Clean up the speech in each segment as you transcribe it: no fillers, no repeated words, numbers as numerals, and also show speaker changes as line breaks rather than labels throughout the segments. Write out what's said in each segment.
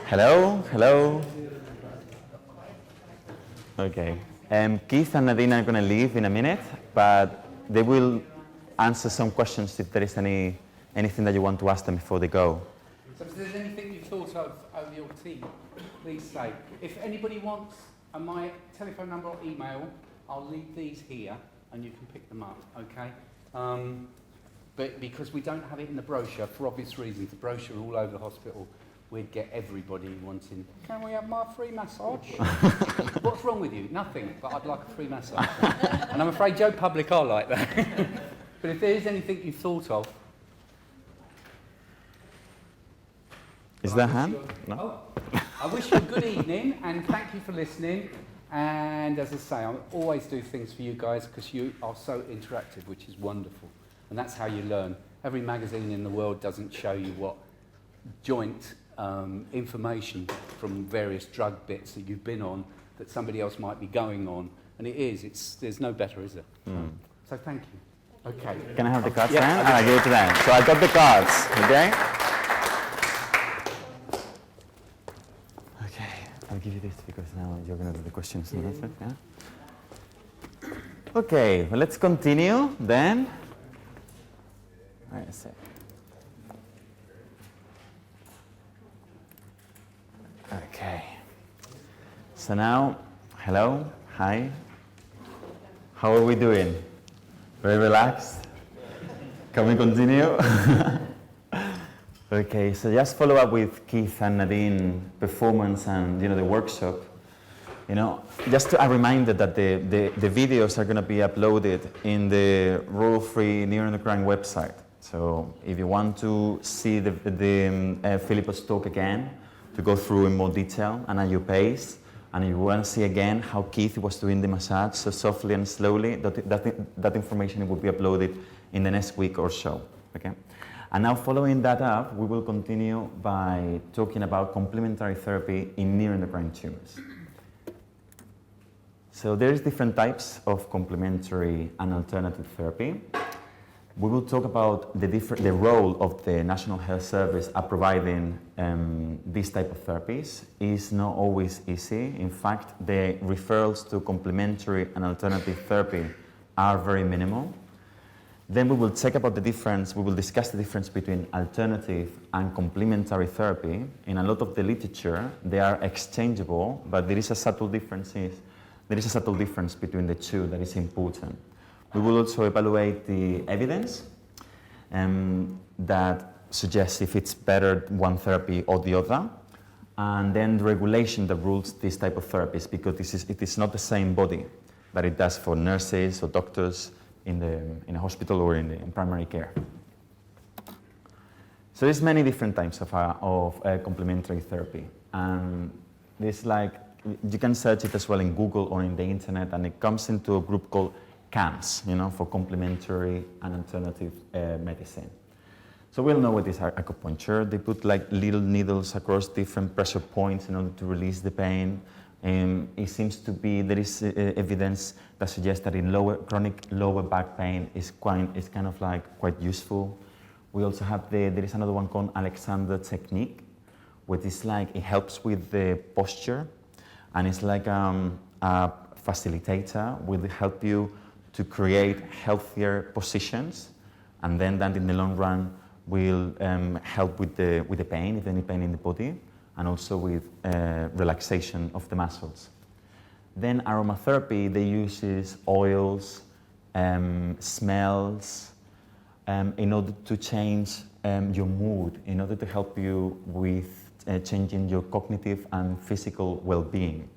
Hello, hello. Okay. Keith and Nadine are going to leave in a minute, but they will answer some questions if there is anything that you want to ask them before they go.
So if there's anything you thought of over your team, please say. If anybody wants my telephone number or email, I'll leave these here and you can pick them up, okay? But because we don't have it in the brochure, for obvious reasons, the brochure all over the hospital, we'd get everybody wanting, can we have my free massage? What's wrong with you? Nothing, but I'd like a free massage. And I'm afraid Joe Public are like that. But if there is anything you thought of...
Is there a hand? No?
Oh, I wish you a good evening and thank you for listening. And as I say, I always do things for you guys because you are so interactive, which is wonderful. And that's how you learn. Every magazine in the world doesn't show you what joint information from various drug bits that you've been on that somebody else might be going on. And there's no better, is there? Mm. So thank you. Okay.
Can I have the cards then? I'll give it to them. So I got the cards, okay? Okay, I'll give you this because now you're going to do the questions and answers, yeah? Okay, well, let's continue then. Wait a sec. Okay. So now, hello, hi. How are we doing? Very relaxed? Can we continue? Okay, so just follow up with Keith and Nadine performance and the workshop. Just a reminder that the videos are going to be uploaded in the royal-free neuroendocrine website. So if you want to see the Philippos talk again, to go through in more detail and at your pace, and you want to see again how Keith was doing the massage so softly and slowly, that information will be uploaded in the next week or so. Okay? And now following that up, we will continue by talking about complementary therapy in neuroendocrine tumors. So there's different types of complementary and alternative therapy. We will talk about the role of the National Health Service at providing these type of therapies. It's not always easy. In fact, the referrals to complementary and alternative therapy are very minimal. Then we will check about the difference, we will discuss the difference between alternative and complementary therapy. In a lot of the literature, they are exchangeable, but there is a subtle difference between the two that is important. We will also evaluate the evidence that suggests if it's better one therapy or the other, and then the regulation that rules this type of therapies, because it is not the same body that it does for nurses or doctors in a hospital or in primary care. So there's many different types of complementary therapy, and there's you can search it as well in Google or in the internet, and it comes into a group called CAMS, for complementary and alternative medicine. So we all know what is acupuncture. They put little needles across different pressure points in order to release the pain. It seems to be, there is evidence that suggests that in chronic lower back pain is kind of quite useful. We also have there is another one called Alexander technique, which is it helps with the posture, and it's like a facilitator, will help you to create healthier positions, and then that in the long run will help with the pain, if any pain in the body, and also with relaxation of the muscles. Then aromatherapy, they uses oils, smells, in order to change your mood, in order to help you with changing your cognitive and physical well-being.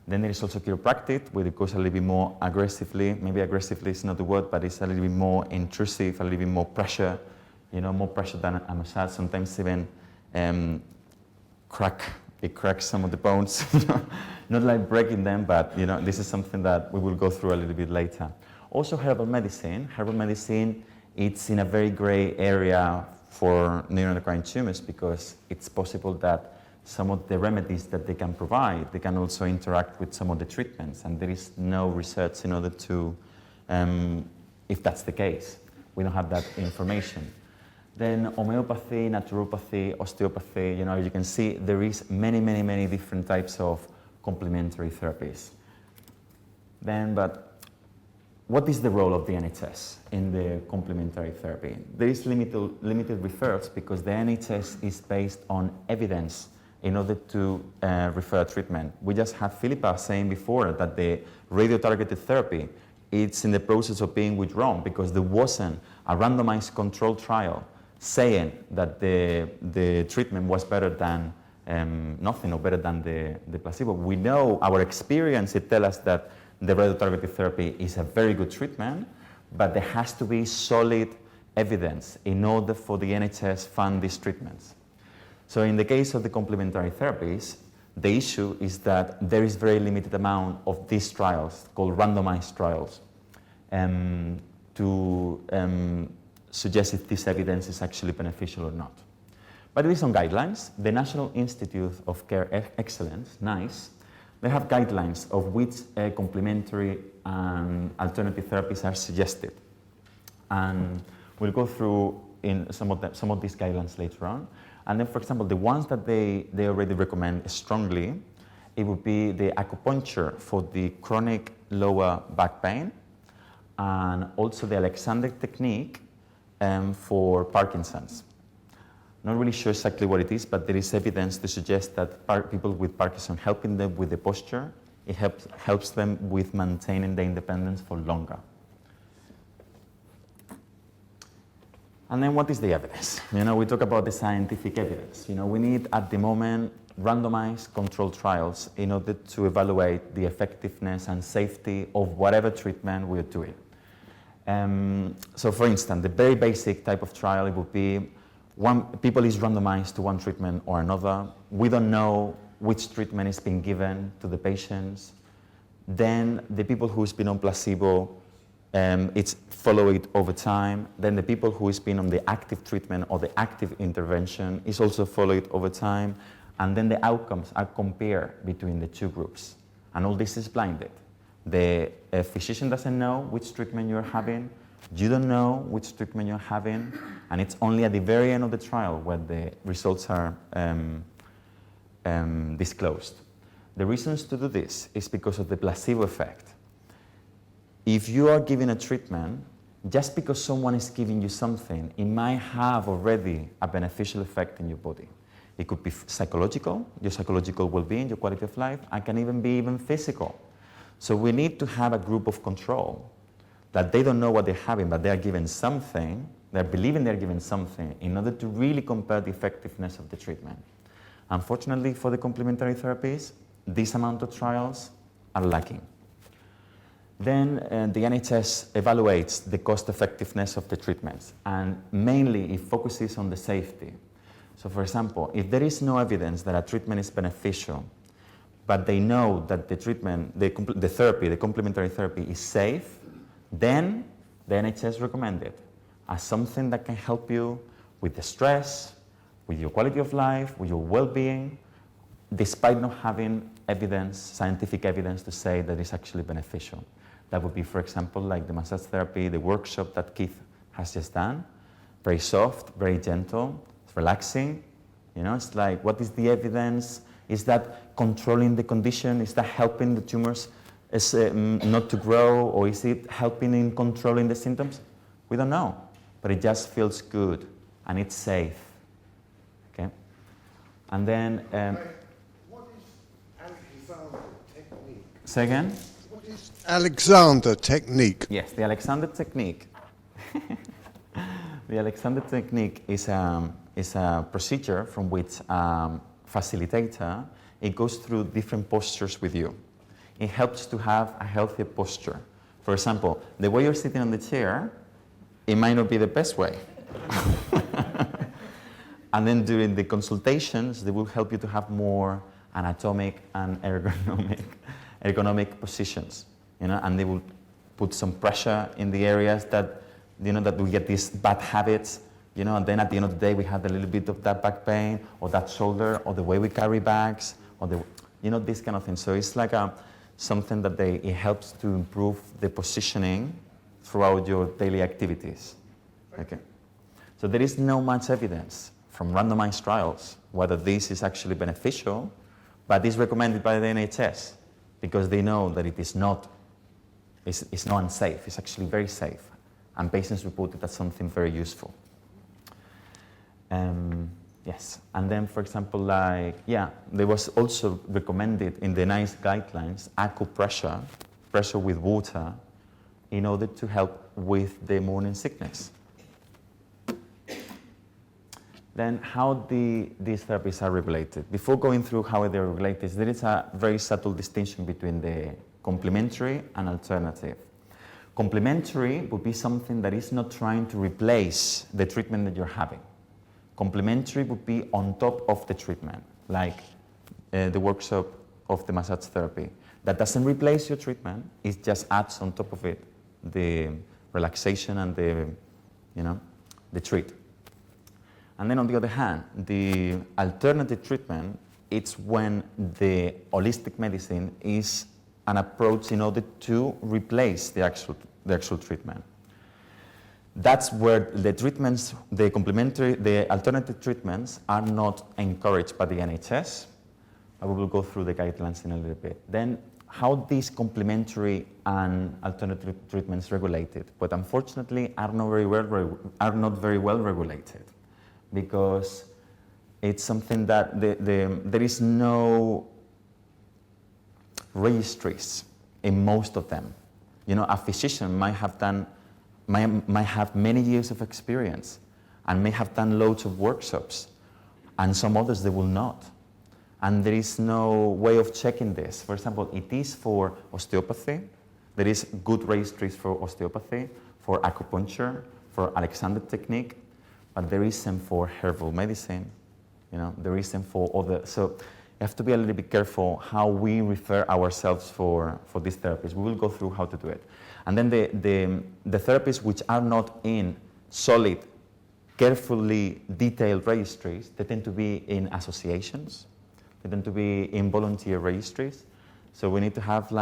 Then there is also chiropractic, where it goes a little bit more aggressively. Maybe aggressively is not the word, but it's a little bit more intrusive, a little bit more pressure, more pressure than a massage. Sometimes even it cracks some of the bones. Not like breaking them, but this is something that we will go through a little bit later. Also herbal medicine. Herbal medicine, it's in a very gray area for neuroendocrine tumors because it's possible that some of the remedies that they can provide, they can also interact with some of the treatments, and there is no research in order to, if that's the case. We don't have that information. Then homeopathy, naturopathy, osteopathy, you can see there is many different types of complementary therapies. But what is the role of the NHS in the complementary therapy? There is limited research because the NHS is based on evidence in order to refer treatment. We just had Philippa saying before that the radio-targeted therapy, it's in the process of being withdrawn because there wasn't a randomized controlled trial saying that the treatment was better than nothing or better than the placebo. We know our experience, it tells us that the radio-targeted therapy is a very good treatment, but there has to be solid evidence in order for the NHS fund these treatments. So in the case of the complementary therapies, the issue is that there is very limited amount of these trials, called randomized trials, to suggest if this evidence is actually beneficial or not. But it is on guidelines. The National Institute of Care Excellence, NICE, they have guidelines of which complementary and alternative therapies are suggested. And we'll go through in some of these guidelines later on. And then, for example, the ones that they already recommend strongly, it would be the acupuncture for the chronic lower back pain, and also the Alexander technique for Parkinson's. Not really sure exactly what it is, but there is evidence to suggest that people with Parkinson's, helping them with the posture, it helps them with maintaining their independence for longer. And then what is the evidence? We talk about the scientific evidence. We need at the moment randomized controlled trials in order to evaluate the effectiveness and safety of whatever treatment we're doing. So for instance, the very basic type of trial, it would be people is randomized to one treatment or another. We don't know which treatment is being given to the patients. Then the people who's been on placebo, it's followed over time. Then the people who has been on the active treatment or the active intervention is also followed over time. And then the outcomes are compared between the two groups. And all this is blinded. The physician doesn't know which treatment you're having. You don't know which treatment you're having. And it's only at the very end of the trial where the results are disclosed. The reasons to do this is because of the placebo effect. If you are giving a treatment, just because someone is giving you something, it might have already a beneficial effect in your body. It could be psychological, your psychological well-being, your quality of life, and can even be physical. So we need to have a group of control that they don't know what they're having, but they are given something, they're believing they're given something in order to really compare the effectiveness of the treatment. Unfortunately, for the complementary therapies, this amount of trials are lacking. Then the NHS evaluates the cost effectiveness of the treatments, and mainly it focuses on the safety. So for example, if there is no evidence that a treatment is beneficial, but they know that the treatment, the complementary therapy is safe, then the NHS recommends it as something that can help you with the stress, with your quality of life, with your well-being, despite not having evidence, scientific evidence to say that it's actually beneficial. That would be, for example, like the massage therapy, the workshop that Keith has just done. Very soft, very gentle, it's relaxing. It's like, what is the evidence? Is that controlling the condition? Is that helping the tumors not to grow? Or is it helping in controlling the symptoms? We don't know, but it just feels good and it's safe. Okay? And then...
what is Alexander technique?
Say again?
What is Alexander technique?
Yes, the Alexander technique. The Alexander technique is a procedure from which facilitator, it goes through different postures with you. It helps to have a healthier posture. For example, the way you're sitting on the chair, it might not be the best way. And then during the consultations, they will help you to have more anatomic and ergonomic positions. And they will put some pressure in the areas that, that we get these bad habits. And then at the end of the day, we have a little bit of that back pain, or that shoulder, or the way we carry bags, or this kind of thing. So it's like something that it helps to improve the positioning throughout your daily activities. Okay. So there is no much evidence from randomized trials whether this is actually beneficial, but it's recommended by the NHS because they know that it is not, it's not unsafe, it's actually very safe, and patients report it as something very useful. Yes, and then for example, there was also recommended in the NICE guidelines acupressure, pressure with water, in order to help with the morning sickness. Then how these therapies are regulated. Before going through how they're regulated, there is a very subtle distinction between the complementary and alternative. Complementary would be something that is not trying to replace the treatment that you're having. Complementary would be on top of the treatment, like the workshop of the massage therapy. That doesn't replace your treatment, it just adds on top of it the relaxation and the treat. And then on the other hand, the alternative treatment, it's when the holistic medicine is an approach in order to replace the actual treatment. That's where the treatments, the alternative treatments are not encouraged by the NHS. I will go through the guidelines in a little bit. Then how these complementary and alternative treatments regulated, but unfortunately are not very well regulated, because it's something that there is no registries in most of them. You know, a physician might have many years of experience and may have done loads of workshops, and some others they will not. And there is no way of checking this. For example, it is for osteopathy. There is good registries for osteopathy, for acupuncture, for Alexander technique, but there isn't for herbal medicine. You know, there isn't for other. So you have to be a little bit careful how we refer ourselves for these therapies. We will go through how to do it. And then the therapies which are not in solid, carefully detailed registries, they tend to be in associations. They tend to be in volunteer registries. So we need to have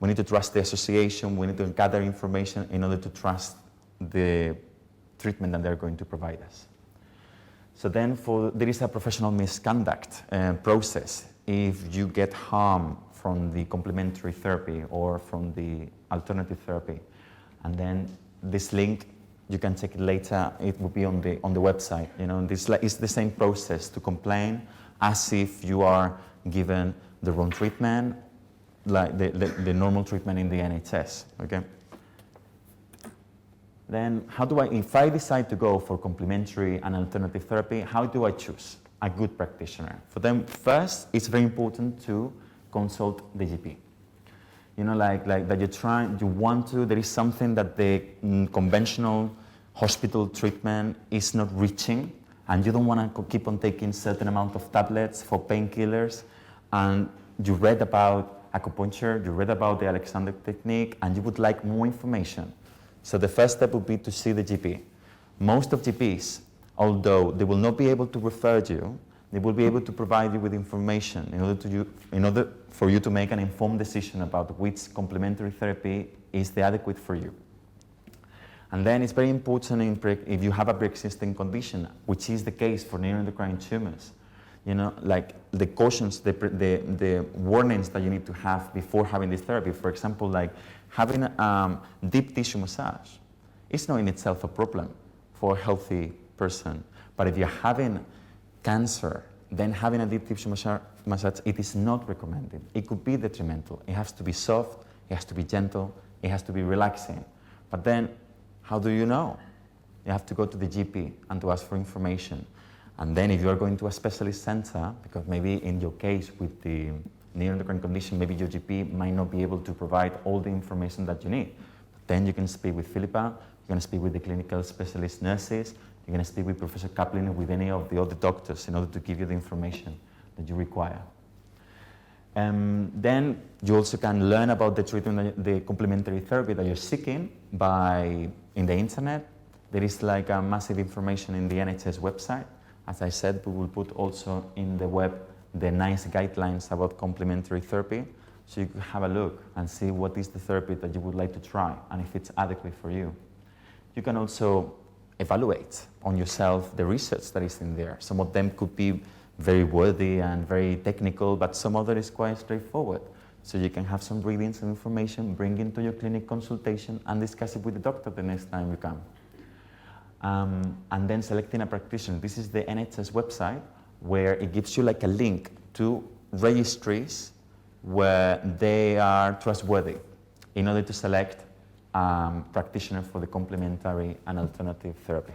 we need to trust the association, we need to gather information in order to trust the treatment that they're going to provide us. So then there is a professional misconduct process if you get harm from the complementary therapy or from the alternative therapy. And then this link, you can check it later, it will be on the website. You know, it's the same process to complain as if you are given the wrong treatment, like the normal treatment in the NHS, okay? Then if I decide to go for complementary and alternative therapy, how do I choose a good practitioner? For them, first, it's very important to consult the GP. You know, like that there is something that the conventional hospital treatment is not reaching, and you don't want to keep on taking certain amount of tablets for painkillers, and you read about acupuncture, you read about the Alexander technique, and you would like more information. So the first step would be to see the GP. Most of GPs, although they will not be able to refer you, they will be able to provide you with information in order for you to make an informed decision about which complementary therapy is the adequate for you. And then it's very important if you have a pre-existing condition, which is the case for neuroendocrine tumors. You know, like the cautions, the warnings that you need to have before having this therapy. For example, like having deep tissue massage is not in itself a problem for a healthy person. But if you're having cancer, then having a deep tissue massage, it is not recommended. It could be detrimental. It has to be soft, it has to be gentle, it has to be relaxing. But then, how do you know? You have to go to the GP and to ask for information. And then if you are going to a specialist center, because maybe in your case with the neuroendocrine condition, maybe your GP might not be able to provide all the information that you need. Then you can speak with Philippa, you can speak with the clinical specialist nurses, you're going to speak with Professor Kaplan or with any of the other doctors in order to give you the information that you require. Then you also can learn about the treatment, the complementary therapy that you're seeking in the internet. There is like a massive information in the NHS website. As I said, we will put also in the web the NICE guidelines about complementary therapy, so you can have a look and see what is the therapy that you would like to try and if it's adequate for you. You can also evaluate on yourself the research that is in there. Some of them could be very worthy and very technical, but some other is quite straightforward. So you can have some readings and information, bring into your clinic consultation and discuss it with the doctor the next time you come. And then selecting a practitioner. This is the NHS website where it gives you like a link to registries where they are trustworthy in order to select practitioner for the complementary and alternative therapy.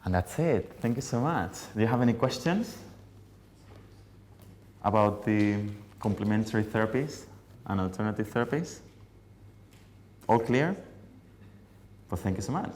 And that's it. Thank you so much. Do you have any questions about the complementary therapies and alternative therapies? All clear? Well, thank you so much.